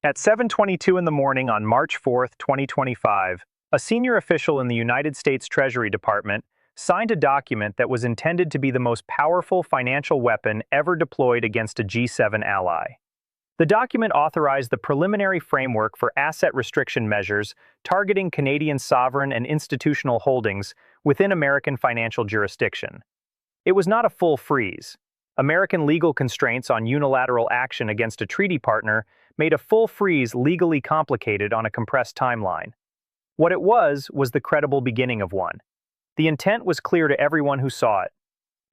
At 7:22 in the morning on March 4, 2025, a senior official in the United States Treasury Department signed a document that was intended to be the most powerful financial weapon ever deployed against a G7 ally. The document authorized the preliminary framework for asset restriction measures targeting Canadian sovereign and institutional holdings within American financial jurisdiction. It was not a full freeze. American legal constraints on unilateral action against a treaty partner made a full freeze legally complicated on a compressed timeline. What it was the credible beginning of one. The intent was clear to everyone who saw it.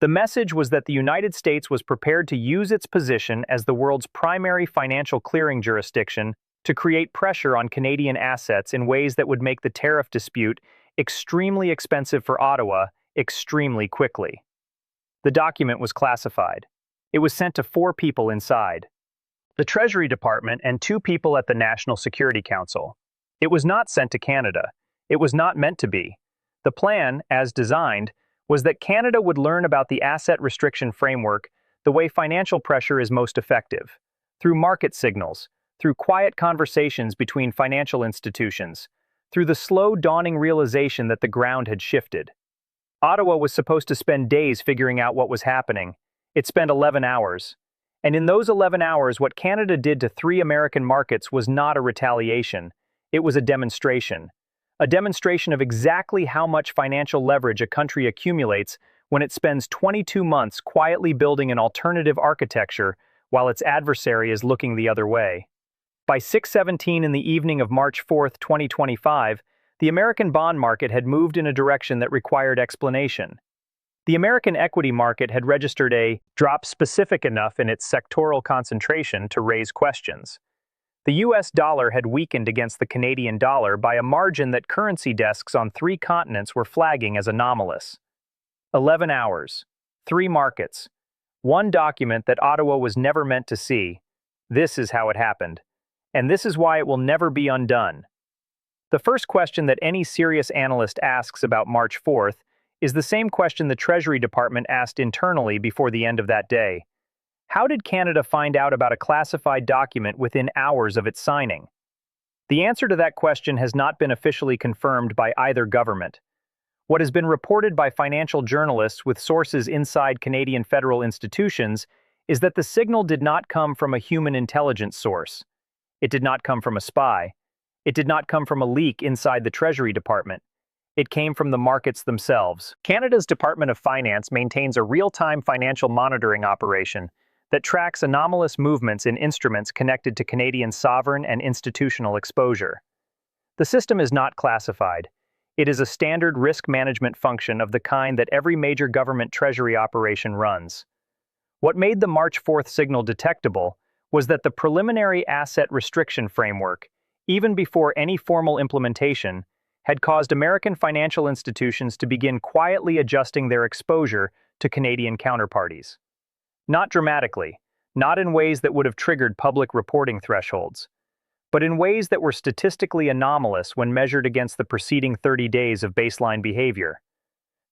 The message was that the United States was prepared to use its position as the world's primary financial clearing jurisdiction to create pressure on Canadian assets in ways that would make the tariff dispute extremely expensive for Ottawa extremely quickly. The document was classified. It was sent to 4 people inside: the Treasury Department and 2 people at the National Security Council. It was not sent to Canada. It was not meant to be. The plan, as designed, was that Canada would learn about the asset restriction framework the way financial pressure is most effective, through market signals, through quiet conversations between financial institutions, through the slow dawning realization that the ground had shifted. Ottawa was supposed to spend days figuring out what was happening. It spent 11 hours. And in those 11 hours, what Canada did to 3 American markets was not a retaliation. It was a demonstration. A demonstration of exactly how much financial leverage a country accumulates when it spends 22 months quietly building an alternative architecture while its adversary is looking the other way. By 6:17 in the evening of March 4, 2025, the American bond market had moved in a direction that required explanation. The American equity market had registered a drop specific enough in its sectoral concentration to raise questions. The US dollar had weakened against the Canadian dollar by a margin that currency desks on 3 continents were flagging as anomalous. 11 hours, 3 markets, 1 document that Ottawa was never meant to see. This is how it happened. And this is why it will never be undone. The first question that any serious analyst asks about March 4th is the same question the Treasury Department asked internally before the end of that day. How did Canada find out about a classified document within hours of its signing? The answer to that question has not been officially confirmed by either government. What has been reported by financial journalists with sources inside Canadian federal institutions is that the signal did not come from a human intelligence source. It did not come from a spy. It did not come from a leak inside the Treasury Department. It came from the markets themselves. Canada's Department of Finance maintains a real-time financial monitoring operation that tracks anomalous movements in instruments connected to Canadian sovereign and institutional exposure. The system is not classified. It is a standard risk management function of the kind that every major government treasury operation runs. What made the March 4th signal detectable was that the preliminary asset restriction framework, even before any formal implementation, had caused American financial institutions to begin quietly adjusting their exposure to Canadian counterparties. Not dramatically, not in ways that would have triggered public reporting thresholds, but in ways that were statistically anomalous when measured against the preceding 30 days of baseline behavior.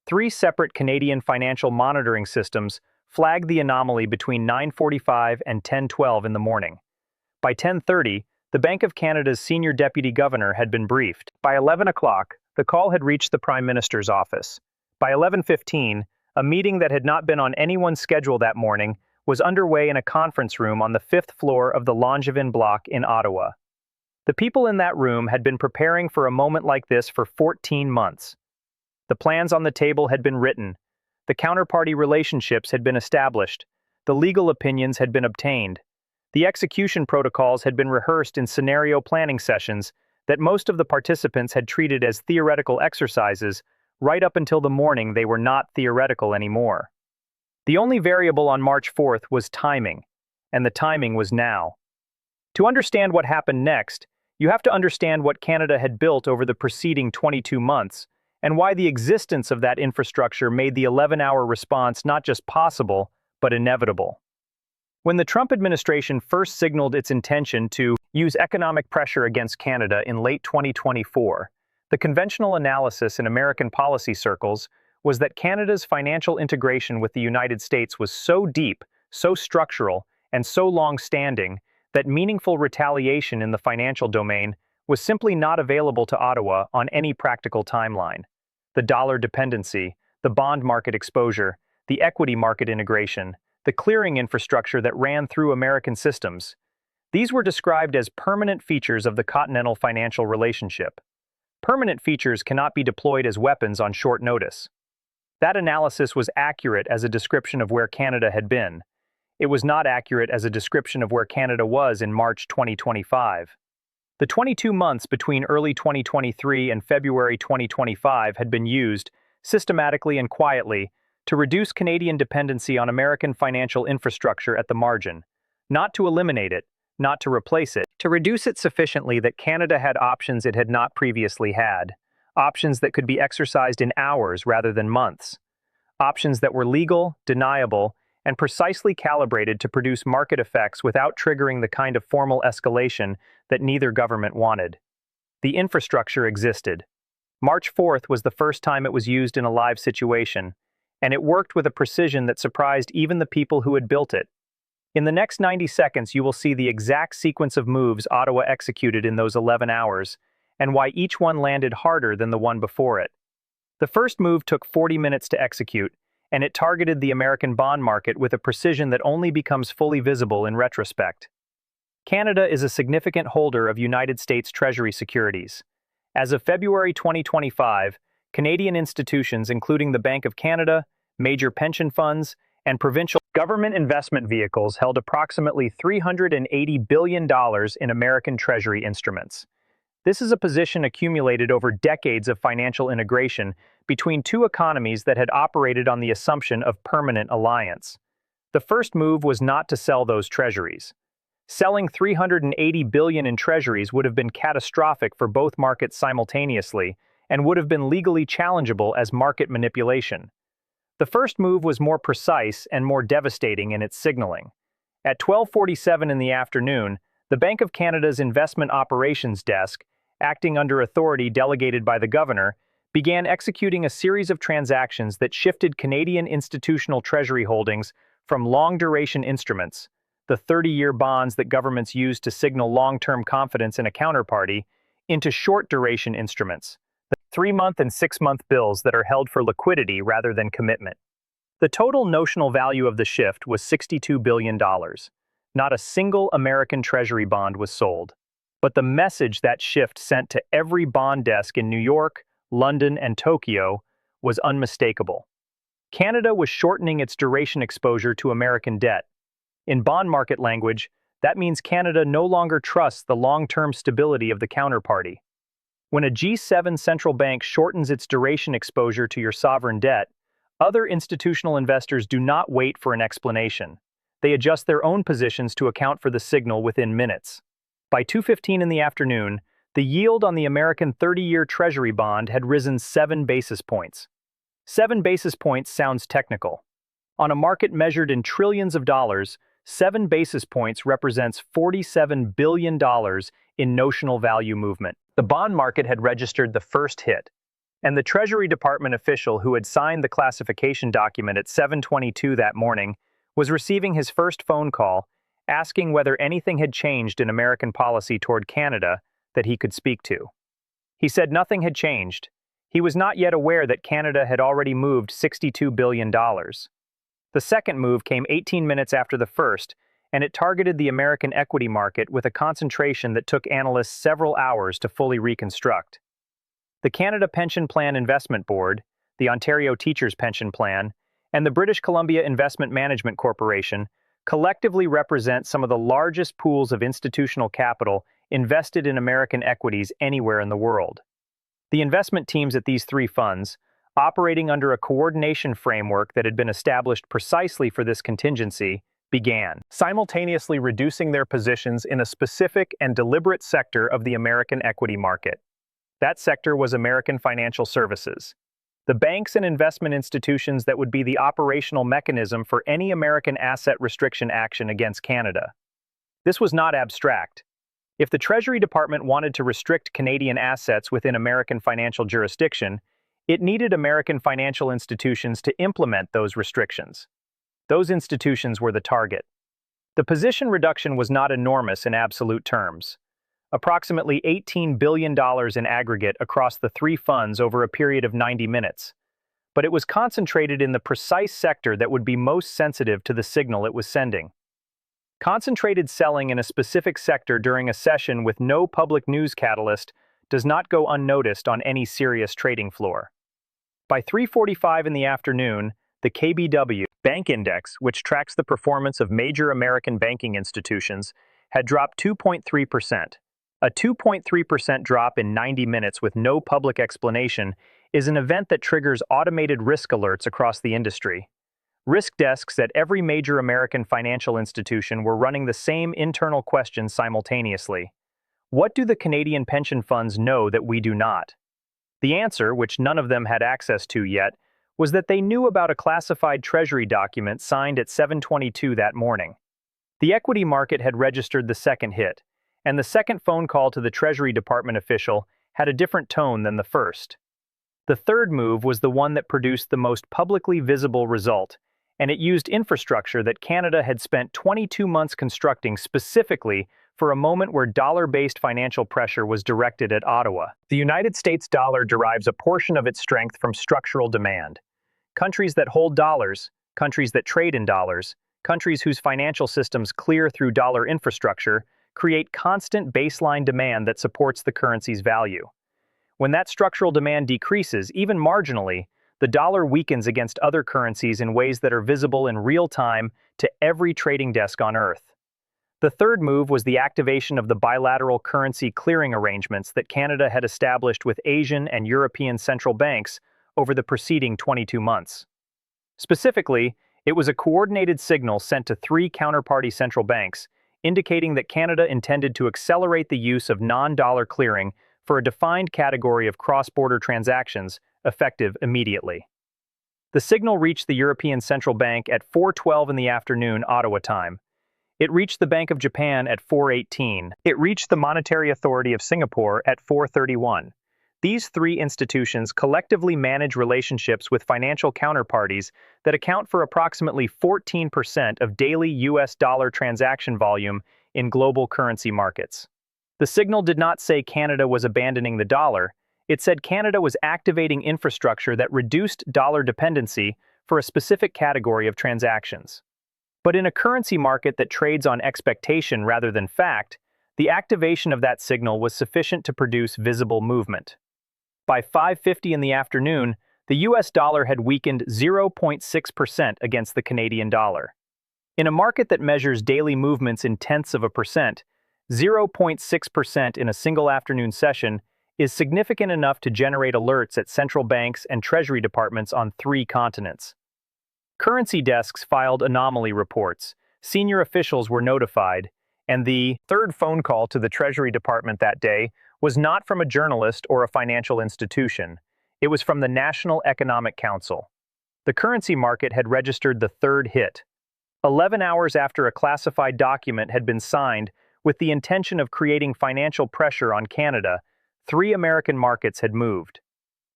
3 separate Canadian financial monitoring systems flagged the anomaly between 9:45 and 10:12 in the morning. By 10:30, the Bank of Canada's senior deputy governor had been briefed. By 11 o'clock, the call had reached the Prime Minister's office. By 11:15, a meeting that had not been on anyone's schedule that morning was underway in a conference room on the 5th floor of the Langevin block in Ottawa. The people in that room had been preparing for a moment like this for 14 months. The plans on the table had been written. The counterparty relationships had been established. The legal opinions had been obtained. The execution protocols had been rehearsed in scenario planning sessions that most of the participants had treated as theoretical exercises right up until the morning they were not theoretical anymore. The only variable on March 4th was timing, and the timing was now. To understand what happened next, you have to understand what Canada had built over the preceding 22 months, and why the existence of that infrastructure made the 11-hour response not just possible, but inevitable. When the Trump administration first signaled its intention to use economic pressure against Canada in late 2024, the conventional analysis in American policy circles was that Canada's financial integration with the United States was so deep, so structural, and so long-standing that meaningful retaliation in the financial domain was simply not available to Ottawa on any practical timeline. The dollar dependency, the bond market exposure, the equity market integration, the clearing infrastructure that ran through American systems. These were described as permanent features of the continental financial relationship. Permanent features cannot be deployed as weapons on short notice. That analysis was accurate as a description of where Canada had been. It was not accurate as a description of where Canada was in March 2025. The 22 months between early 2023 and February 2025 had been used, systematically and quietly, to reduce Canadian dependency on American financial infrastructure at the margin, not to eliminate it, not to replace it, to reduce it sufficiently that Canada had options it had not previously had, options that could be exercised in hours rather than months, options that were legal, deniable, and precisely calibrated to produce market effects without triggering the kind of formal escalation that neither government wanted. The infrastructure existed. March 4th was the first time it was used in a live situation, and it worked with a precision that surprised even the people who had built it. In the next 90 seconds, you will see the exact sequence of moves Ottawa executed in those 11 hours, and why each one landed harder than the one before it. The first move took 40 minutes to execute, and it targeted the American bond market with a precision that only becomes fully visible in retrospect. Canada is a significant holder of United States Treasury securities. As of February 2025, Canadian institutions including the Bank of Canada, major pension funds, and provincial government investment vehicles held approximately $380 billion in American Treasury instruments. This is a position accumulated over decades of financial integration between two economies that had operated on the assumption of permanent alliance. The first move was not to sell those treasuries. Selling $380 billion in treasuries would have been catastrophic for both markets simultaneously and would have been legally challengeable as market manipulation. The first move was more precise and more devastating in its signaling. At 12:47 in the afternoon, the Bank of Canada's Investment Operations Desk, acting under authority delegated by the governor, began executing a series of transactions that shifted Canadian institutional treasury holdings from long-duration instruments, the 30-year bonds that governments use to signal long-term confidence in a counterparty, into short-duration instruments, the 3-month and 6-month bills that are held for liquidity rather than commitment. The total notional value of the shift was $62 billion. Not a single American Treasury bond was sold. But the message that shift sent to every bond desk in New York, London, and Tokyo was unmistakable. Canada was shortening its duration exposure to American debt. In bond market language, that means Canada no longer trusts the long-term stability of the counterparty. When a G7 central bank shortens its duration exposure to your sovereign debt, other institutional investors do not wait for an explanation. They adjust their own positions to account for the signal within minutes. By 2:15 in the afternoon, the yield on the American 30-year Treasury bond had risen 7 basis points. 7 basis points sounds technical. On a market measured in trillions of dollars, 7 basis points represents $47 billion in notional value movement. The bond market had registered the first hit, and the Treasury Department official who had signed the classification document at 7:22 that morning was receiving his first phone call, asking whether anything had changed in American policy toward Canada that he could speak to. He said nothing had changed. He was not yet aware that Canada had already moved $62 billion. The second move came 18 minutes after the first, and it targeted the American equity market with a concentration that took analysts several hours to fully reconstruct. The Canada Pension Plan Investment Board, the Ontario Teachers' Pension Plan, and the British Columbia Investment Management Corporation collectively represent some of the largest pools of institutional capital invested in American equities anywhere in the world. The investment teams at these three funds, operating under a coordination framework that had been established precisely for this contingency, began simultaneously reducing their positions in a specific and deliberate sector of the American equity market. That sector was American financial services. The banks and investment institutions that would be the operational mechanism for any American asset restriction action against Canada. This was not abstract. If the Treasury Department wanted to restrict Canadian assets within American financial jurisdiction, it needed American financial institutions to implement those restrictions. Those institutions were the target. The position reduction was not enormous in absolute terms. Approximately $18 billion in aggregate across the three funds over a period of 90 minutes. But it was concentrated in the precise sector that would be most sensitive to the signal it was sending. Concentrated selling in a specific sector during a session with no public news catalyst does not go unnoticed on any serious trading floor. By 3:45 in the afternoon, the KBW Bank Index, which tracks the performance of major American banking institutions, had dropped 2.3%. A 2.3% drop in 90 minutes with no public explanation is an event that triggers automated risk alerts across the industry. Risk desks at every major American financial institution were running the same internal questions simultaneously. What do the Canadian pension funds know that we do not? The answer, which none of them had access to yet, was that they knew about a classified Treasury document signed at 7:22 that morning. The equity market had registered the second hit, and the second phone call to the Treasury Department official had a different tone than the first. The third move was the one that produced the most publicly visible result, and it used infrastructure that Canada had spent 22 months constructing specifically for a moment where dollar-based financial pressure was directed at Ottawa. The United States dollar derives a portion of its strength from structural demand. Countries that hold dollars, countries that trade in dollars, countries whose financial systems clear through dollar infrastructure, create constant baseline demand that supports the currency's value. When that structural demand decreases, even marginally, the dollar weakens against other currencies in ways that are visible in real time to every trading desk on Earth. The third move was the activation of the bilateral currency clearing arrangements that Canada had established with Asian and European central banks over the preceding 22 months. Specifically, it was a coordinated signal sent to three counterparty central banks, indicating that Canada intended to accelerate the use of non-dollar clearing for a defined category of cross-border transactions, effective immediately. The signal reached the European Central Bank at 4:12 in the afternoon Ottawa time. It reached the Bank of Japan at 4:18. It reached the Monetary Authority of Singapore at 4:31. These three institutions collectively manage relationships with financial counterparties that account for approximately 14% of daily US dollar transaction volume in global currency markets. The signal did not say Canada was abandoning the dollar. It said Canada was activating infrastructure that reduced dollar dependency for a specific category of transactions. But in a currency market that trades on expectation rather than fact, the activation of that signal was sufficient to produce visible movement. By 5:50 in the afternoon, the US dollar had weakened 0.6% against the Canadian dollar. In a market that measures daily movements in tenths of a percent, 0.6% in a single afternoon session is significant enough to generate alerts at central banks and treasury departments on three continents. Currency desks filed anomaly reports, senior officials were notified, and the third phone call to the Treasury Department that day was not from a journalist or a financial institution. It was from the National Economic Council. The currency market had registered the third hit. 11 hours after a classified document had been signed with the intention of creating financial pressure on Canada, three American markets had moved.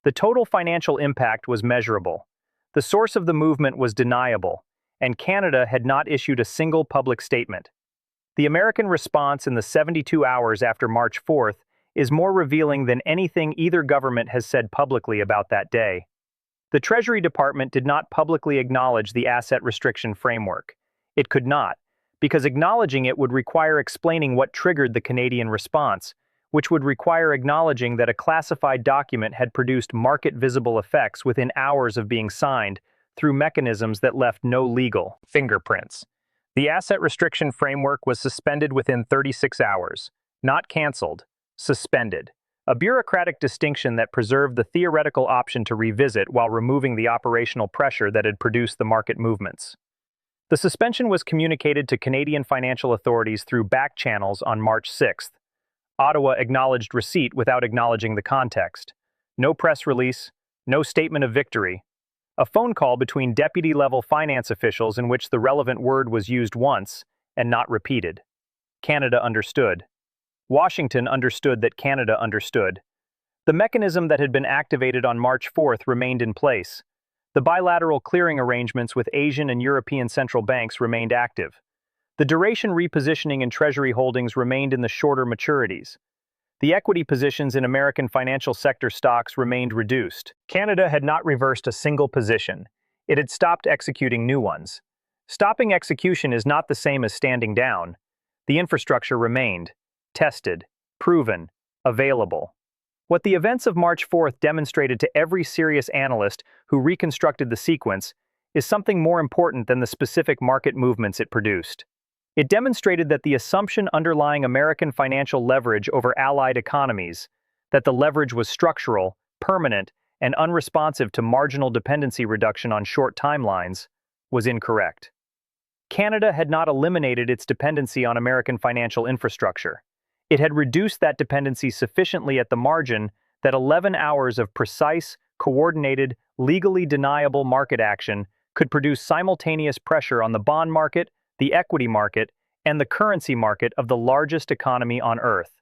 The total financial impact was measurable. The source of the movement was deniable, and Canada had not issued a single public statement. The American response in the 72 hours after March 4th is more revealing than anything either government has said publicly about that day. The Treasury Department did not publicly acknowledge the asset restriction framework. It could not, because acknowledging it would require explaining what triggered the Canadian response, which would require acknowledging that a classified document had produced market-visible effects within hours of being signed through mechanisms that left no legal fingerprints. The asset restriction framework was suspended within 36 hours, not canceled, suspended, a bureaucratic distinction that preserved the theoretical option to revisit while removing the operational pressure that had produced the market movements. The suspension was communicated to Canadian financial authorities through back channels on March 6th. Ottawa acknowledged receipt without acknowledging the context. No press release, no statement of victory. A phone call between deputy-level finance officials in which the relevant word was used once and not repeated. Canada understood. Washington understood that Canada understood. The mechanism that had been activated on March 4th remained in place. The bilateral clearing arrangements with Asian and European central banks remained active. The duration repositioning in Treasury holdings remained in the shorter maturities. The equity positions in American financial sector stocks remained reduced. Canada had not reversed a single position. It had stopped executing new ones. Stopping execution is not the same as standing down. The infrastructure remained, tested, proven, available. What the events of March 4th demonstrated to every serious analyst who reconstructed the sequence is something more important than the specific market movements it produced. It demonstrated that the assumption underlying American financial leverage over allied economies, that the leverage was structural, permanent, and unresponsive to marginal dependency reduction on short timelines, was incorrect. Canada had not eliminated its dependency on American financial infrastructure. It had reduced that dependency sufficiently at the margin that 11 hours of precise, coordinated, legally deniable market action could produce simultaneous pressure on the bond market, the equity market, and the currency market of the largest economy on Earth.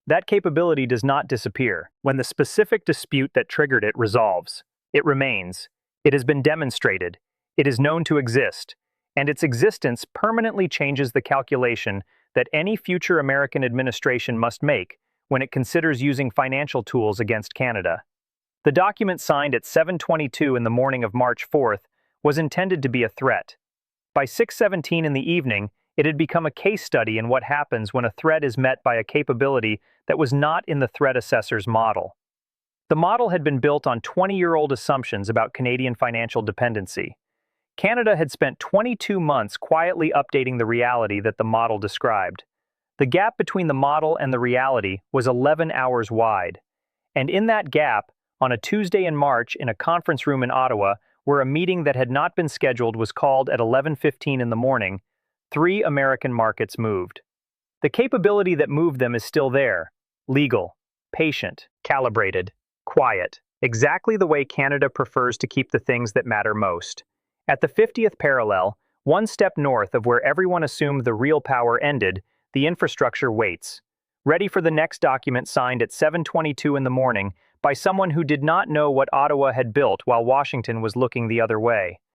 That capability does not disappear when the specific dispute that triggered it resolves. It remains. It has been demonstrated. It is known to exist. And its existence permanently changes the calculation that any future American administration must make when it considers using financial tools against Canada. The document signed at 7:22 in the morning of March 4th was intended to be a threat. By 6:17 in the evening, it had become a case study in what happens when a threat is met by a capability that was not in the threat assessor's model. The model had been built on 20-year-old assumptions about Canadian financial dependency. Canada had spent 22 months quietly updating the reality that the model described. The gap between the model and the reality was 11 hours wide. And in that gap, on a Tuesday in March in a conference room in Ottawa, where a meeting that had not been scheduled was called at 11:15 in the morning, 3 American markets moved. The capability that moved them is still there: legal, patient, calibrated, quiet, exactly the way Canada prefers to keep the things that matter most. At the 50th parallel, one step north of where everyone assumed the real power ended, the infrastructure waits, ready for the next document signed at 7:22 in the morning by someone who did not know what Ottawa had built while Washington was looking the other way.